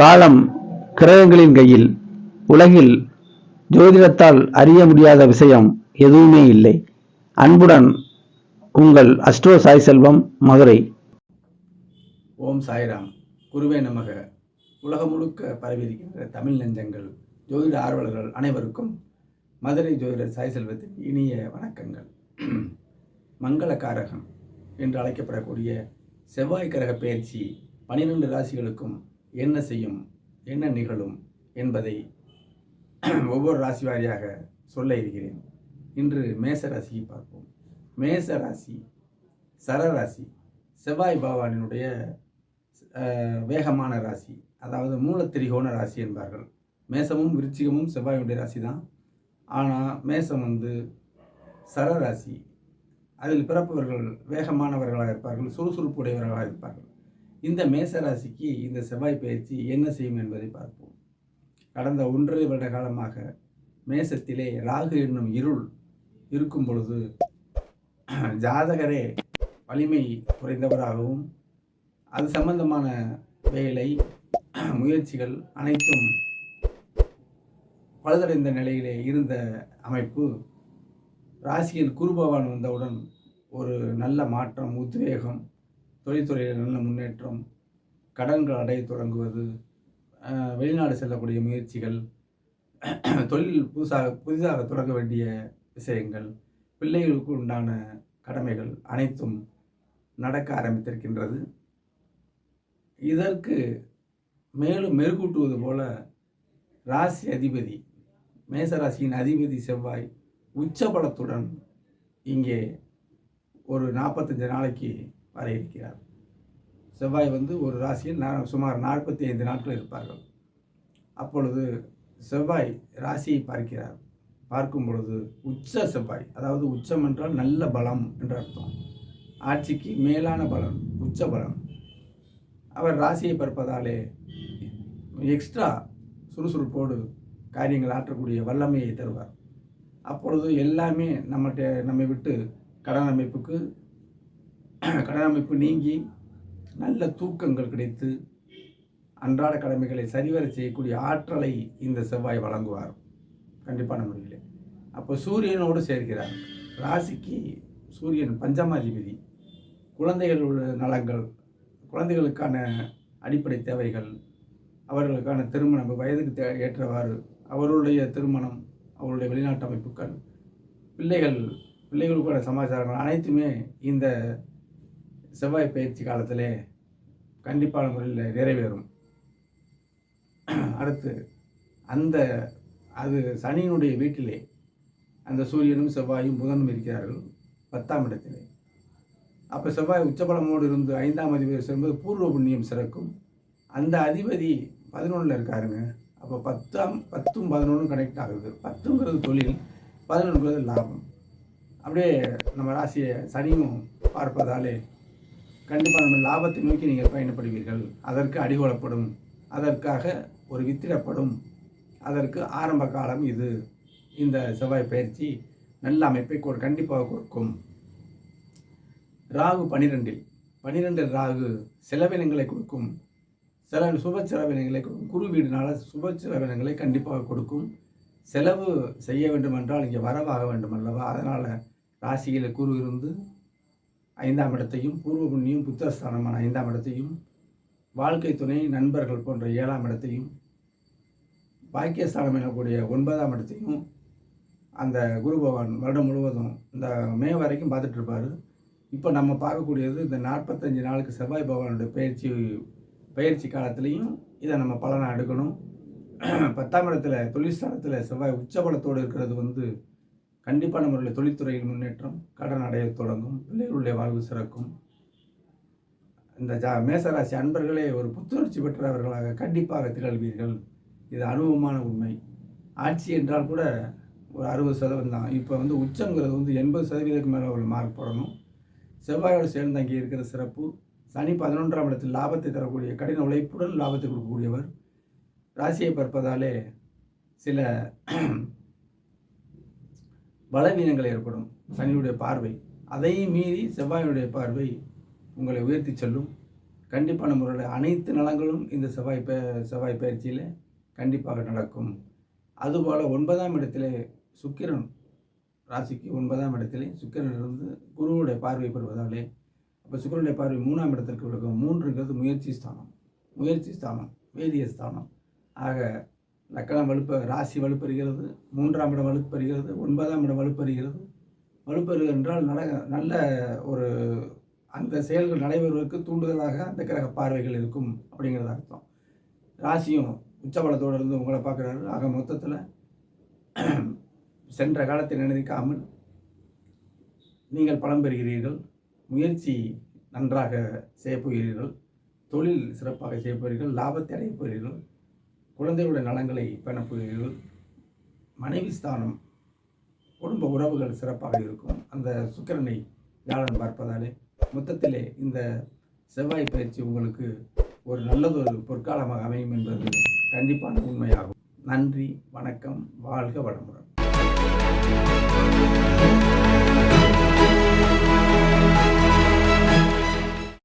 காலம் கிரகங்களின் கையில். உலகில் ஜோதிடத்தால் அறிய முடியாத விஷயம் எதுவுமே இல்லை. அன்புடன் உங்கள் அஸ்ட்ரோ சாய் செல்வம், மதுரை. ஓம் சாய்ராம். குருவே நமக. உலகம் முழுக்க பரவியிருக்கின்ற தமிழ் நெஞ்சங்கள், ஜோதிட ஆர்வலர்கள் அனைவருக்கும் மதுரை ஜோதிடர் சாய் செல்வத்தின் இனிய வணக்கங்கள். மங்களகாரகம் என்று அழைக்கப்படக்கூடிய செவ்வாய் கிரக பெயர்ச்சி 12 ராசிகளுக்கும் என்ன செய்யும், என்ன நிகழும் என்பதை ஒவ்வொரு ராசி வாரியாக சொல்ல இருக்கிறேன். இன்று மேச ராசியை பார்ப்போம். மேச ராசி சரராசி, செவ்வாய் பகவானினுடைய வேகமான ராசி, அதாவது மூலத்திரிகோண ராசி என்பார்கள். மேசமும் விருச்சிகமும் செவ்வாயுடைய ராசி தான். ஆனால் மேசம் சரராசி. அதில் பிறப்பவர்கள் வேகமானவர்களாக இருப்பார்கள், சுறுசுறுப்பு உடையவர்களாக இருப்பார்கள். இந்த மேச ராசிக்கு இந்த செவ்வாய் பயிற்சி என்ன செய்யும் என்பதை பார்ப்போம். கடந்த 1.5 வருட காலமாக மேசத்திலே ராகு என்னும் இருள் இருக்கும் பொழுது ஜாதகரே வலிமை குறைந்தவராகவும், அது சம்பந்தமான வேலை முயற்சிகள் அனைத்தும் பழுதடைந்த நிலையிலே இருந்த அமைப்பு, ராசியில் குரு பகவான் வந்தவுடன் ஒரு நல்ல மாற்றம், உத்வேகம், தொழில்துறையில் நல்ல முன்னேற்றம், கடன்கள் அடைய தொடங்குவது, வெளிநாடு செல்லக்கூடிய முயற்சிகள், தொழில் புதிதாக தொடங்க வேண்டிய விஷயங்கள், பிள்ளைகளுக்கு உண்டான கடமைகள் அனைத்தும் நடக்க ஆரம்பித்திருக்கின்றது. இதற்கு மேலும் மெருகூட்டுவது போல ராசி அதிபதி, மேசராசியின் அதிபதி செவ்வாய் உச்சபலத்துடன் இங்கே ஒரு 45 நாளைக்கு வர இருக்கிறார். செவ்வாய் ஒரு ராசியில் சுமார் 45 நாட்கள் இருப்பார்கள். அப்பொழுது செவ்வாய் ராசியை பார்க்கிறார். பார்க்கும் பொழுது உச்ச செவ்வாய், அதாவது உச்சம் என்றால் நல்ல பலம் என்று அர்த்தம், ஆட்சிக்கு மேலான பலம், உச்ச பலம். அவர் ராசியை பார்ப்பதாலே எக்ஸ்ட்ரா சுறுசுறுப்போடு காரியங்கள் ஆற்றக்கூடிய வல்லமையை தருவார். அப்பொழுது எல்லாமே நம்மை விட்டு கடன் அமைப்பு நீங்கி நல்ல தூக்கங்கள் கிடைத்து அன்றாட கடமைகளை சரிவர செய்யக்கூடிய ஆற்றலை இந்த செவ்வாய் வழங்குவார் கண்டிப்பான முறையில். அப்போ சூரியனோடு சேர்க்கிறார். ராசிக்கு சூரியன் பஞ்சமாதிபதி. குழந்தைகள் நலங்கள், குழந்தைகளுக்கான அடிப்படை தேவைகள், அவர்களுக்கான திருமணம், வயதுக்கு ஏற்றவாறு அவர்களுடைய திருமணம், அவருடைய வெளிநாட்டு அமைப்புகள், பிள்ளைகளுக்கான சமாச்சாரங்கள் அனைத்துமே இந்த செவ்வாய் பயிற்சி காலத்திலே கண்டிப்பான முறையில் நிறைவேறும். அடுத்து அது சனியினுடைய வீட்டிலே அந்த சூரியனும் செவ்வாயும் புதனும் இருக்கிறார்கள் 10ஆம் இடத்திலே. அப்போ செவ்வாய் உச்சபலமோடு இருந்து 5ஆம் அதிபதி செல்வது பூர்வ புண்ணியம் சிறக்கும். அந்த அதிபதி 11ல் இருக்காருங்க. அப்போ 10ம் 11ம் கனெக்ட் ஆகுது. 10ங்கிறது தொழில், 11ங்கிறது லாபம். அப்படியே நம்ம ராசியை சனியும் பார்ப்பதாலே கண்டிப்பாக நம்ம லாபத்தை நோக்கி நீங்கள் பயணப்படுவீர்கள். அதற்கு அடிகோலப்படும், அதற்காக ஒரு வித்திடப்படும், அதற்கு ஆரம்ப காலம் இது. இந்த செவ்வாய் பயிற்சி நல்ல அமைப்பை கண்டிப்பாக கொடுக்கும். ராகு 12 ராகு செலவினங்களை கொடுக்கும், சுப செலவினங்களை கொடுக்கும். குரு வீடுனால சுப செலவினங்களை கண்டிப்பாக கொடுக்கும். செலவு செய்ய வேண்டும் என்றால் இங்கே வரவாக வேண்டும் அல்லவா? அதனால் ராசியில் குரு இருந்து 5ஆம் இடத்தையும், பூர்வ புண்ணியம் புத்திரஸ்தானமான 5ஆம் இடத்தையும், வாழ்க்கை துணை, நண்பர்கள் போன்ற 7ஆம் இடத்தையும், பாக்கியஸ்தானம் எனக்கூடிய 9ஆம் இடத்தையும் அந்த குரு பகவான் வருடம் முழுவதும் இந்த மே வரைக்கும் பார்த்துட்டு இருப்பார். இப்போ நம்ம பார்க்கக்கூடியது இந்த 45 நாளுக்கு செவ்வாய் பகவானுடைய பயிற்சி காலத்திலையும் இதை நம்ம பலனை எடுக்கணும். 10ஆம் இடத்துல தொழில்ஸ்தானத்தில் செவ்வாய் உச்சபலத்தோடு இருக்கிறது கண்டிப்பாக நம்மளுடைய தொழில்துறையில் முன்னேற்றம், கடன் அடைய தொடங்கும், பிள்ளைகளுடைய வாழ்வு சிறக்கும். இந்த மேசராசி அன்பர்களே ஒரு புத்துணர்ச்சி பெற்றவர்களாக கண்டிப்பாக திகழ்வீர்கள். இது அனுபவமான உண்மை. ஆட்சி என்றால் கூட ஒரு 60% தான். இப்போ உச்சங்கிறது 80% மேலே ஒரு மார்க் போடணும். செவ்வாயோடு சேர்ந்து அங்கே இருக்கிற சிறப்பு. சனி 11ஆம் இடத்தில் லாபத்தை தரக்கூடிய, கடின உழைப்புடன் லாபத்தை கொடுக்கக்கூடியவர். ராசியை பார்ப்பதாலே சில பலவீனங்கள் ஏற்படும். சனியுடைய பார்வை, அதையும் மீறி செவ்வாயுடைய பார்வை உங்களை உயர்த்தி செல்லும். கண்டிப்பான முறையில் அனைத்து நலங்களும் இந்த செவ்வாய் பயிற்சியில் கண்டிப்பாக நடக்கும். அதுபோல் 9ஆம் இடத்திலே சுக்கிரன், ராசிக்கு 9ஆம் இடத்திலே சுக்கிரன் இருந்து குருவுடைய பார்வை பெறுவதாலே, அப்போ சுக்கிரனுடைய பார்வை 3ஆம் இடத்திற்கு விழுக்கும். 3ங்கிறது முயற்சி ஸ்தானம், வேதிய ஸ்தானம். ஆக லக்கணம் ராசி வலுப்பெறுகிறது, 3ஆம் இடம் வலுப்பெறுகிறது, 9ஆம் இடம் வலுப்பெறுகிறது என்றால் நல்ல ஒரு அந்த செயல்கள் நடைபெறுவதற்கு தூண்டுதலாக அந்த கிரக பார்வைகள் இருக்கும் அப்படிங்கிறது அர்த்தம். ராசியும் உச்சபலத்தோடு இருந்து உங்களை பார்க்குறாரு. ஆக மொத்தத்தில் சென்ற காலத்தை நினைக்காமல் நீங்கள் பலம் பெறுகிறீர்கள், முயற்சி நன்றாக செய்யப்போகிறீர்கள், தொழில் சிறப்பாக செய்யப்போகிறீர்கள், லாபத்தை அடையப் போகிறீர்கள், குழந்தைகளுடைய நலங்களை பேணப்போகிறீர்கள், மனைவி ஸ்தானம், குடும்ப உறவுகள் சிறப்பாக இருக்கும். அந்த சுக்கிரனை வியாழன் பார்ப்பதாலே மொத்தத்திலே இந்த செவ்வாய் பயிற்சி உங்களுக்கு ஒரு நல்லதொரு பொற்காலமாக அமையும் என்பது கண்டிப்பான உண்மையாகும். நன்றி, வணக்கம், வாழ்க வளமுடன்.